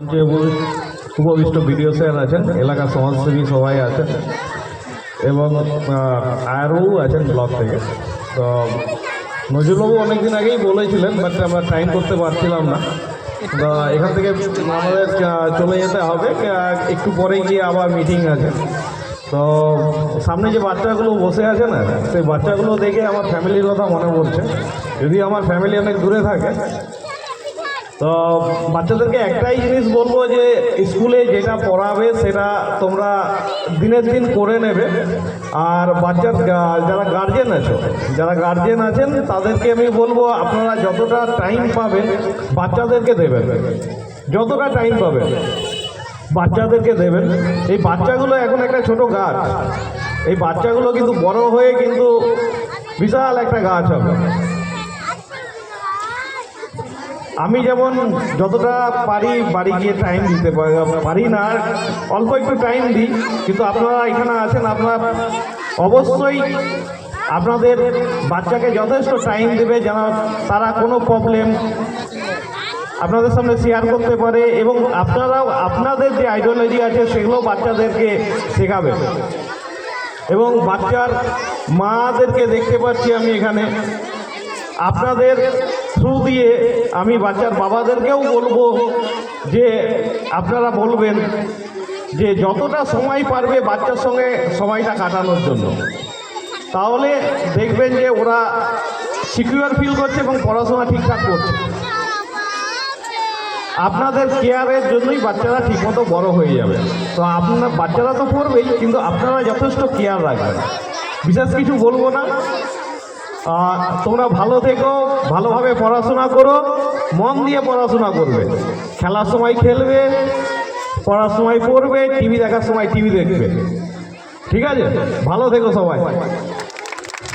যে উপবিষ্ট BDO sir আছেন, এলাকার সমাজসেবী সবাই আছেন এবং আরও আছেন ব্লক থেকে। তো নজরুলবাবু অনেকদিন আগেই বলেছিলেন, বাট আমরা টাইম করতে পারছিলাম না। তো এখান থেকে আমাদের চলে যেতে হবে, একটু পরে গিয়ে আবার মিটিং আছে। তো সামনে যে বাচ্চাগুলো বসে আছে না, সেই বাচ্চাগুলো দেখে আমার ফ্যামিলির কথা মনে পড়ছে। যদি আমার ফ্যামিলি অনেক দূরে থাকে, তো বাচ্চাদেরকে একটাই জিনিস বলবো যে স্কুলে যেটা পড়াবে সেটা তোমরা দিনের দিন করে নেবে। আর বাচ্চার যারা গার্জেন আছেন তাদেরকে আমি বলবো আপনারা যতটা টাইম পাবেন বাচ্চাদেরকে দেবেন, যতটা টাইম পাবেন বাচ্চাদেরকে দেবেন। এই বাচ্চাগুলো এখন একটা ছোট গাছ, এই বাচ্চাগুলো কিন্তু বড় হয়ে কিন্তু বিশাল একটা গাছ হবে। আমি যেমন যতটা পারি বাড়ি গিয়ে টাইম দিতে পারি না, অল্প একটু টাইম দিই, কিন্তু আপনারা এখানে আছেন, আপনারা অবশ্যই আপনাদের বাচ্চাকে যথেষ্ট টাইম দেবে যেন তারা কোনো প্রবলেম আপনাদের সামনে শেয়ার করতে পারে, এবং আপনারাও আপনাদের যে আইডিওলজি আছে সেগুলো বাচ্চাদেরকে শেখাবেন। এবং বাচ্চার মাদেরকে দেখতে পাচ্ছি আমি এখানে, আপনাদের থ্রু দিয়ে আমি বাচ্চার বাবাদেরকেও বলবো যে আপনারা বলবেন যে যতটা সময় পারবে বাচ্চার সঙ্গে সময়টা কাটানোর জন্য, তাহলে দেখবেন যে ওরা সিকিউর ফিল করছে এবং পড়াশোনা ঠিকঠাক করছে। আপনাদের কেয়ারের জন্যই বাচ্চারা ঠিকমতো বড় হয়ে যাবে। তো আপনার বাচ্চারা তো পড়বেই, কিন্তু আপনারা যথেষ্ট কেয়ার রাখবেন। বিশেষ কিছু বলবো না, তোমরা ভালো থেকো, ভালোভাবে পড়াশোনা করো, মন দিয়ে পড়াশোনা করবে, খেলার সময় খেলবে, পড়ার সময় পড়বে, টিভি দেখার সময় টিভি দেখবে। ঠিক আছে? ভালো থেকো সবাই।